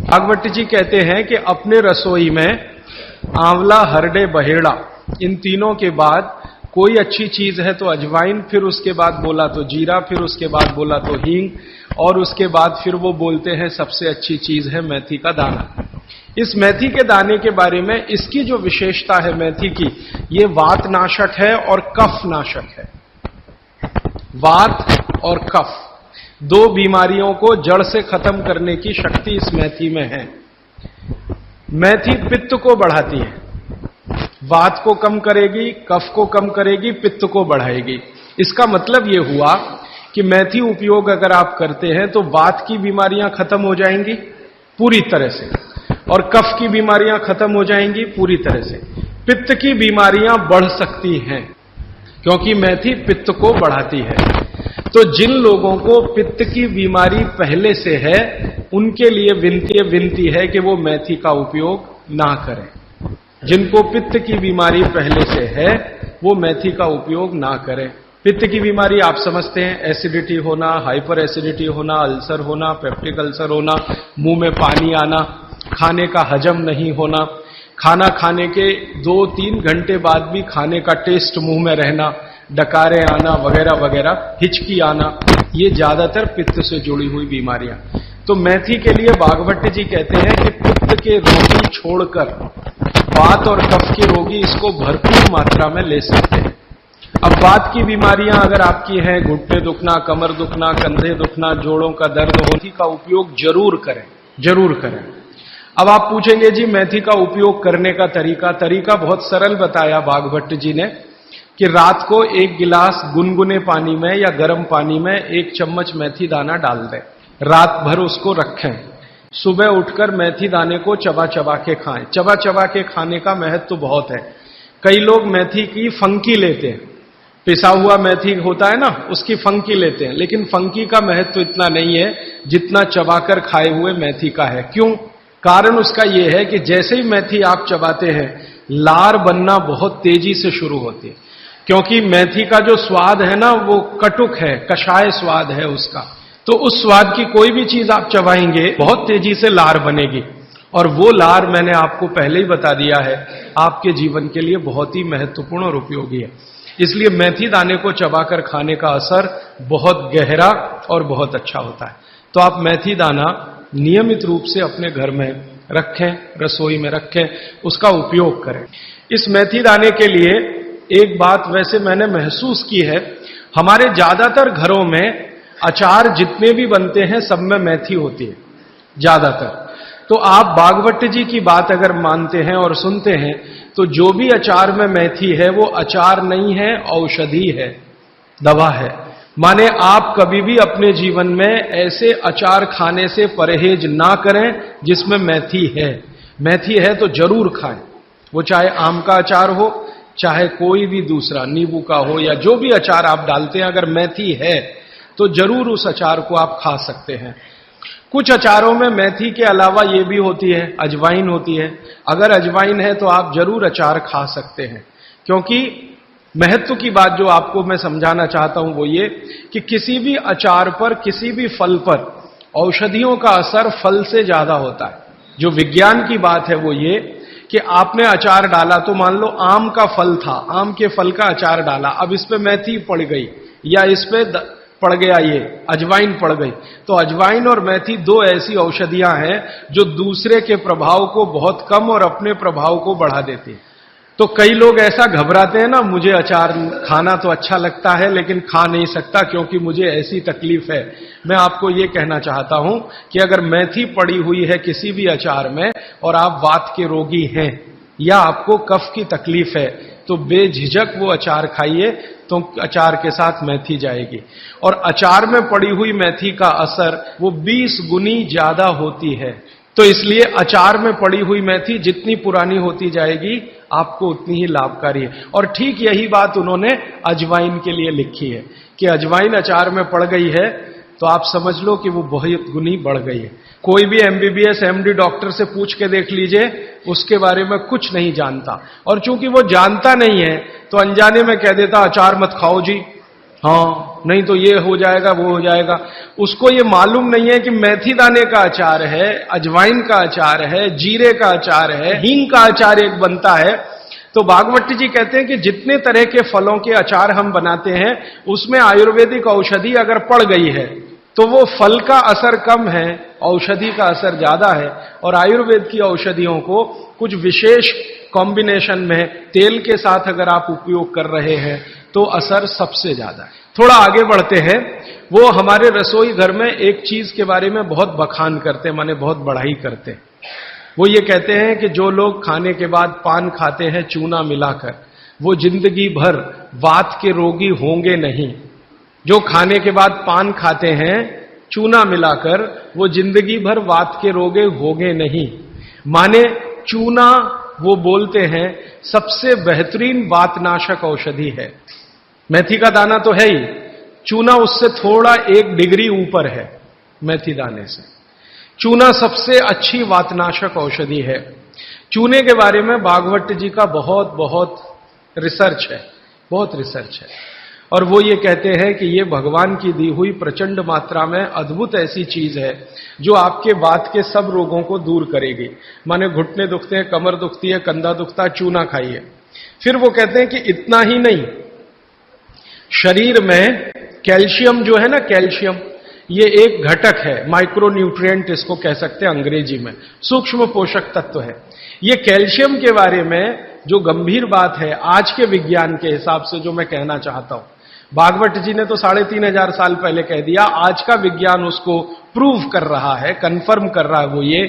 भागवत जी कहते हैं कि अपने रसोई में आंवला, हरडे, बहेड़ा, इन तीनों के बाद कोई अच्छी चीज है तो अजवाइन, फिर उसके बाद बोला तो जीरा, फिर उसके बाद बोला तो हींग, और उसके बाद फिर वो बोलते हैं सबसे अच्छी चीज है मेथी का दाना। इस मेथी के दाने के बारे में इसकी जो विशेषता है मेथी की, ये वात नाशक है और कफ नाशक है। वात और कफ दो बीमारियों को जड़ से खत्म करने की शक्ति इस मेथी में है। मेथी पित्त को बढ़ाती है, वात को कम करेगी, कफ को कम करेगी, पित्त को बढ़ाएगी। इसका मतलब यह हुआ कि मेथी उपयोग अगर आप करते हैं तो वात की बीमारियां खत्म हो जाएंगी पूरी तरह से, और कफ की बीमारियां खत्म हो जाएंगी पूरी तरह से। पित्त की बीमारियां बढ़ सकती हैं क्योंकि मेथी पित्त को बढ़ाती है। तो जिन लोगों को पित्त की बीमारी पहले से है उनके लिए विनती है कि वो मेथी का उपयोग ना करें। जिनको पित्त की बीमारी पहले से है वो मेथी का उपयोग ना करें। पित्त की बीमारी आप समझते हैं, एसिडिटी होना, हाइपर एसिडिटी होना, अल्सर होना, पेप्टिक अल्सर होना, मुंह में पानी आना, खाने का हजम नहीं होना, खाना खाने के 2-3 घंटे बाद भी खाने का टेस्ट मुंह में रहना, डकारे आना वगैरह वगैरह, हिचकी आना, ये ज्यादातर पित्त से जुड़ी हुई बीमारियां। तो मेथी के लिए भागवत जी कहते हैं कि पित्त के रोगी छोड़कर वात और कफ के रोगी इसको भरपूर मात्रा में ले सकते हैं। अब वात की बीमारियां अगर आपकी हैं, घुटने दुखना, कमर दुखना, कंधे दुखना, जोड़ों का दर्द, मेथी का उपयोग जरूर करें, जरूर करें। अब आप पूछेंगे जी मेथी का उपयोग करने का तरीका बहुत सरल बताया भागवत जी ने कि रात को 1 गिलास गुनगुने पानी में या गर्म पानी में 1 चम्मच मेथी दाना डाल दें, रात भर उसको रखें, सुबह उठकर मेथी दाने को चबा चबा के खाएं। चबा चबा के खाने का महत्व तो बहुत है। कई लोग मेथी की फंकी लेते हैं, पिसा हुआ मेथी होता है ना, उसकी फंकी लेते हैं, लेकिन फंकी का महत्व तो इतना नहीं है जितना चबाकर खाए हुए मेथी का है। क्यों? कारण उसका यह है कि जैसे ही मेथी आप चबाते हैं लार बनना बहुत तेजी से शुरू होती है, क्योंकि मेथी का जो स्वाद है ना वो कटुक है, कषाय स्वाद है उसका। तो उस स्वाद की कोई भी चीज आप चबाएंगे बहुत तेजी से लार बनेगी, और वो लार मैंने आपको पहले ही बता दिया है आपके जीवन के लिए बहुत ही महत्वपूर्ण और उपयोगी है। इसलिए मेथी दाने को चबाकर खाने का असर बहुत गहरा और बहुत अच्छा होता है। तो आप मेथी दाना नियमित रूप से अपने घर में रखें, रसोई में रखें, उसका उपयोग करें। इस मेथी दाने के लिए एक बात वैसे मैंने महसूस की है, हमारे ज्यादातर घरों में अचार जितने भी बनते हैं सब में मेथी होती है ज्यादातर। तो आप भागवत जी की बात अगर मानते हैं और सुनते हैं तो जो भी अचार में मेथी है वो अचार नहीं है, औषधि है, दवा है। माने आप कभी भी अपने जीवन में ऐसे अचार खाने से परहेज ना करें जिसमें मेथी है। मेथी है तो जरूर खाएं, वो चाहे आम का अचार हो, चाहे कोई भी दूसरा नींबू का हो, या जो भी अचार आप डालते हैं, अगर मेथी है तो जरूर उस अचार को आप खा सकते हैं। कुछ अचारों में मेथी के अलावा ये भी होती है, अजवाइन होती है। अगर अजवाइन है तो आप जरूर अचार खा सकते हैं, क्योंकि महत्व की बात जो आपको मैं समझाना चाहता हूं वो ये कि किसी भी अचार पर, किसी भी फल पर औषधियों का असर फल से ज्यादा होता है। जो विज्ञान की बात है वो ये कि आपने अचार डाला, तो मान लो आम का फल था, आम के फल का अचार डाला, अब इस पे मेथी पड़ गई या इस पे पड़ गया ये अजवाइन पड़ गई, तो अजवाइन और मेथी 2 ऐसी औषधियां हैं जो दूसरे के प्रभाव को बहुत कम और अपने प्रभाव को बढ़ा देती हैं। तो कई लोग ऐसा घबराते हैं ना, मुझे अचार खाना तो अच्छा लगता है लेकिन खा नहीं सकता क्योंकि मुझे ऐसी तकलीफ है। मैं आपको ये कहना चाहता हूं कि अगर मेथी पड़ी हुई है किसी भी अचार में और आप वात के रोगी हैं या आपको कफ की तकलीफ है तो बेझिझक वो अचार खाइए, तो अचार के साथ मेथी जाएगी। और अचार में पड़ी हुई मेथी का असर वो 20 गुनी ज्यादा होती है। तो इसलिए अचार में पड़ी हुई मेथी जितनी पुरानी होती जाएगी आपको उतनी ही लाभकारी है। और ठीक यही बात उन्होंने अजवाइन के लिए लिखी है कि अजवाइन अचार में पड़ गई है तो आप समझ लो कि वो बहुत गुनी बढ़ गई है। कोई भी MBBS MD डॉक्टर से पूछ के देख लीजिए, उसके बारे में कुछ नहीं जानता, और चूंकि वो जानता नहीं है तो अनजाने में कह देता अचार मत खाओ जी, हाँ, नहीं तो ये हो जाएगा, वो हो जाएगा। उसको ये मालूम नहीं है कि मेथी दाने का अचार है, अजवाइन का अचार है, जीरे का अचार है, हींग का अचार एक बनता है। तो भागवत जी कहते हैं कि जितने तरह के फलों के अचार हम बनाते हैं, उसमें आयुर्वेदिक औषधि अगर पड़ गई है तो वो फल का असर कम है, औषधि का असर ज्यादा है। और आयुर्वेद की औषधियों को कुछ विशेष कॉम्बिनेशन में तेल के साथ अगर आप उपयोग कर रहे हैं तो असर सबसे ज्यादा है। थोड़ा आगे बढ़ते हैं। वो हमारे रसोई घर में एक चीज के बारे में बहुत बखान करते हैं, माने बहुत बढ़ाई करते हैं। वो ये कहते हैं कि जो लोग खाने के बाद पान खाते हैं चूना मिलाकर, वो जिंदगी भर वात के रोगी होंगे नहीं। जो खाने के बाद पान खाते हैं चूना मिलाकर, वो जिंदगी भर वात के रोगी होंगे नहीं। माने चूना, वो बोलते हैं, सबसे बेहतरीन वातनाशक औषधि है। मेथी का दाना तो है ही, चूना उससे थोड़ा 1 डिग्री ऊपर है। मेथी दाने से चूना सबसे अच्छी वातनाशक औषधि है। चूने के बारे में भागवत जी का बहुत बहुत रिसर्च है, बहुत रिसर्च है। और वो ये कहते हैं कि ये भगवान की दी हुई प्रचंड मात्रा में अद्भुत ऐसी चीज है जो आपके वात के सब रोगों को दूर करेगी। माने घुटने दुखते हैं, कमर दुखती है, कंधा दुखता है, चूना खाइए। फिर वो कहते हैं कि इतना ही नहीं, शरीर में कैल्शियम जो है ना, कैल्शियम ये एक घटक है, माइक्रो न्यूट्रिएंट इसको कह सकते हैं अंग्रेजी में, सूक्ष्म पोषक तत्व है। ये कैल्शियम के बारे में जो गंभीर बात है आज के विज्ञान के हिसाब से, जो मैं कहना चाहता हूं, भागवत जी ने तो 3500 साल पहले कह दिया, आज का विज्ञान उसको प्रूव कर रहा है, कंफर्म कर रहा है। वो ये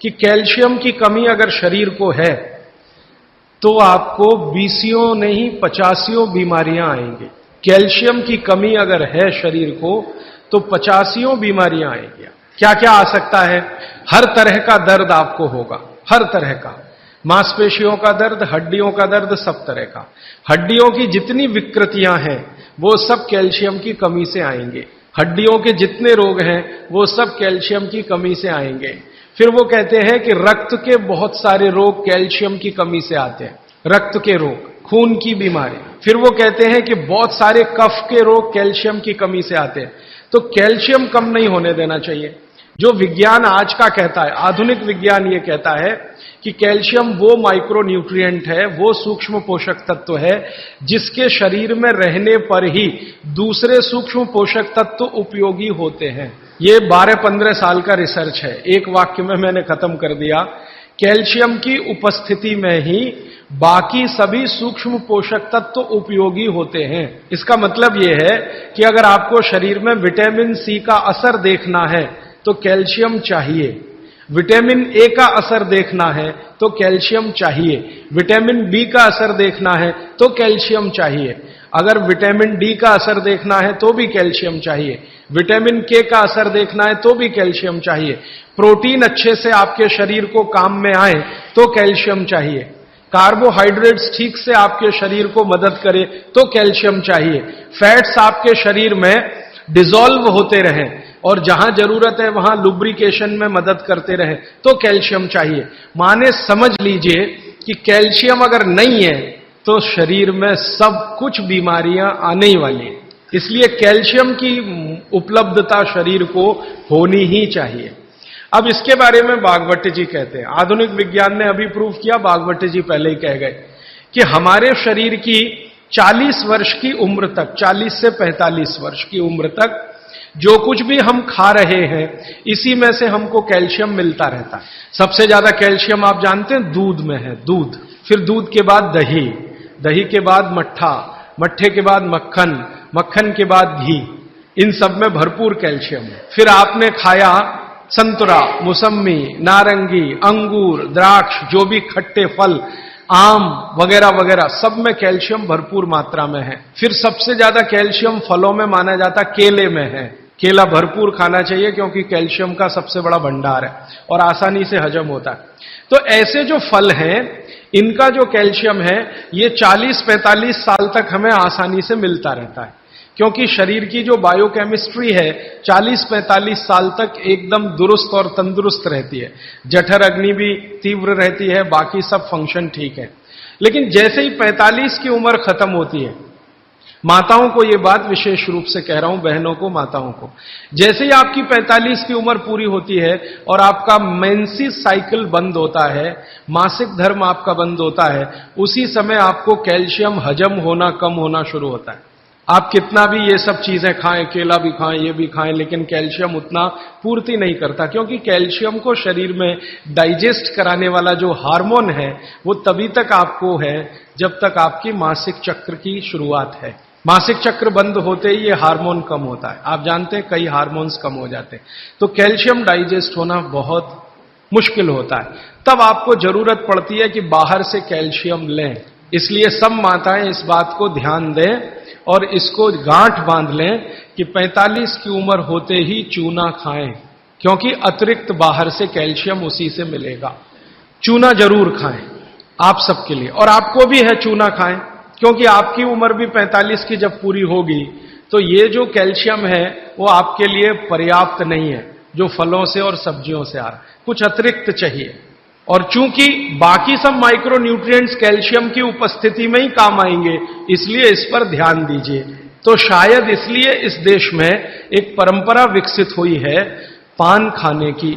कि कैल्शियम की कमी अगर शरीर को है तो आपको 20 नहीं 50 बीमारियां आएंगी। कैल्शियम की कमी अगर है शरीर को तो 50 बीमारियां आएंगी। क्या क्या आ सकता है? हर तरह का दर्द आपको होगा, हर तरह का, मांसपेशियों का दर्द, हड्डियों का दर्द, सब तरह का। हड्डियों की जितनी विकृतियां हैं वो सब कैल्शियम की कमी से आएंगे। हड्डियों के जितने रोग हैं वो सब कैल्शियम की कमी से आएंगे। फिर वो कहते हैं कि रक्त के बहुत सारे रोग कैल्शियम की कमी से आते हैं, रक्त के रोग, खून की बीमारी। फिर वो कहते हैं कि बहुत सारे कफ के रोग कैल्शियम की कमी से आते हैं। तो कैल्शियम कम नहीं होने देना चाहिए। जो विज्ञान आज का कहता है, आधुनिक विज्ञान ये कहता है कि कैल्शियम वो माइक्रो न्यूट्रिएंट है, वो सूक्ष्म पोषक तत्व है जिसके शरीर में रहने पर ही दूसरे सूक्ष्म पोषक तत्व उपयोगी होते हैं। ये 12-15 साल का रिसर्च है, एक वाक्य में मैंने खत्म कर दिया। कैल्शियम की उपस्थिति में ही बाकी सभी सूक्ष्म पोषक तत्व उपयोगी होते हैं। इसका मतलब यह है कि अगर आपको शरीर में विटामिन सी का असर देखना है तो कैल्शियम चाहिए, विटामिन ए का असर देखना है तो कैल्शियम चाहिए, विटामिन बी का असर देखना है तो कैल्शियम चाहिए, अगर विटामिन डी का असर देखना है तो भी कैल्शियम चाहिए, विटामिन के का असर देखना है तो भी कैल्शियम चाहिए, प्रोटीन अच्छे से आपके शरीर को काम में आए तो कैल्शियम चाहिए, कार्बोहाइड्रेट्स ठीक से आपके शरीर को मदद करे तो कैल्शियम चाहिए, फैट्स आपके शरीर में डिसॉल्व होते रहें और जहां जरूरत है वहां लुब्रिकेशन में मदद करते रहे तो कैल्शियम चाहिए। माने समझ लीजिए कि कैल्शियम अगर नहीं है तो शरीर में सब कुछ बीमारियां आने ही वाली हैं। इसलिए कैल्शियम की उपलब्धता शरीर को होनी ही चाहिए। अब इसके बारे में भागवत जी कहते हैं, आधुनिक विज्ञान ने अभी प्रूव किया, भागवत जी पहले ही कह गए कि हमारे शरीर की 40 वर्ष की उम्र तक, 40 से 45 वर्ष की उम्र तक जो कुछ भी हम खा रहे हैं इसी में से हमको कैल्शियम मिलता रहता है। सबसे ज्यादा कैल्शियम आप जानते हैं दूध में है, दूध, फिर दूध के बाद दही, दही के बाद मट्ठा, मट्ठे के बाद मक्खन, मक्खन के बाद घी, इन सब में भरपूर कैल्शियम है। फिर आपने खाया संतरा, मौसम्मी, नारंगी, अंगूर, द्राक्ष, जो भी खट्टे फल, आम वगैरह वगैरह, सब में कैल्शियम भरपूर मात्रा में है। फिर सबसे ज्यादा कैल्शियम फलों में माना जाता केले में है। केला भरपूर खाना चाहिए क्योंकि कैल्शियम का सबसे बड़ा भंडार है और आसानी से हजम होता है। तो ऐसे जो फल हैं इनका जो कैल्शियम है ये 40-45 साल तक हमें आसानी से मिलता रहता है, क्योंकि शरीर की जो बायोकेमिस्ट्री है 40-45 साल तक एकदम दुरुस्त और तंदुरुस्त रहती है। जठर अग्नि भी तीव्र रहती है, बाकी सब फंक्शन ठीक है। लेकिन जैसे ही 45 की उम्र खत्म होती है, माताओं को ये बात विशेष रूप से कह रहा हूं, बहनों को, माताओं को। जैसे ही आपकी 45 की उम्र पूरी होती है और आपका मेंसेस साइकिल बंद होता है, मासिक धर्म आपका बंद होता है, उसी समय आपको कैल्शियम हजम होना कम होना शुरू होता है। आप कितना भी ये सब चीजें खाएं, केला भी खाएं, ये भी खाएं, लेकिन कैल्शियम उतना पूर्ति नहीं करता, क्योंकि कैल्शियम को शरीर में डाइजेस्ट कराने वाला जो हार्मोन है वो तभी तक आपको है जब तक आपकी मासिक चक्र की शुरुआत है। मासिक चक्र बंद होते ही ये हार्मोन कम होता है। आप जानते हैं कई हार्मोन्स कम हो जाते हैं, तो कैल्शियम डाइजेस्ट होना बहुत मुश्किल होता है। तब आपको जरूरत पड़ती है कि बाहर से कैल्शियम लें। इसलिए सब माताएं इस बात को ध्यान दें और इसको गांठ बांध लें कि 45 की उम्र होते ही चूना खाएं, क्योंकि अतिरिक्त बाहर से कैल्शियम उसी से मिलेगा। चूना जरूर खाएं आप सबके लिए, और आपको भी है चूना खाएं, क्योंकि आपकी उम्र भी 45 की जब पूरी होगी तो ये जो कैल्शियम है वो आपके लिए पर्याप्त नहीं है जो फलों से और सब्जियों से आ रहा है, कुछ अतिरिक्त चाहिए। और चूंकि बाकी सब माइक्रो न्यूट्रिएंट्स कैल्शियम की उपस्थिति में ही काम आएंगे, इसलिए इस पर ध्यान दीजिए। तो शायद इसलिए इस देश में एक परंपरा विकसित हुई है पान खाने की।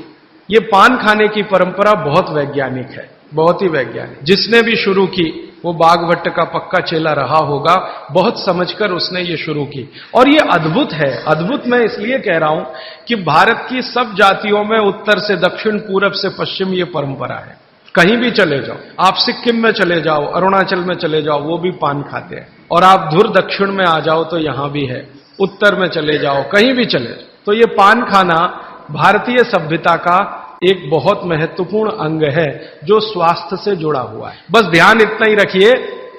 ये पान खाने की परंपरा बहुत वैज्ञानिक है, बहुत ही वैज्ञानिक। जिसने भी शुरू की वो बागभट्ट का पक्का चेला रहा होगा, बहुत समझकर उसने ये शुरू की। और ये अद्भुत है। अद्भुत मैं इसलिए कह रहा हूं कि भारत की सब जातियों में उत्तर से दक्षिण, पूरब से पश्चिम ये परंपरा है। कहीं भी चले जाओ, आप सिक्किम में चले जाओ, अरुणाचल में चले जाओ, वो भी पान खाते हैं। और आप धुर दक्षिण में आ जाओ तो यहां भी है, उत्तर में चले जाओ, कहीं भी चले जाओ, तो ये पान खाना भारतीय सभ्यता का एक बहुत महत्वपूर्ण अंग है जो स्वास्थ्य से जुड़ा हुआ है। बस ध्यान इतना ही रखिए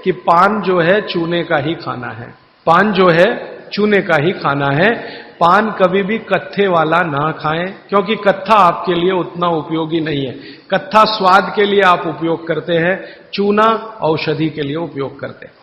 कि पान जो है चूने का ही खाना है। पान जो है चूने का ही खाना है। पान कभी भी कत्थे वाला ना खाएं, क्योंकि कत्था आपके लिए उतना उपयोगी नहीं है। कत्था स्वाद के लिए आप उपयोग करते हैं, चूना औषधि के लिए उपयोग करते हैं।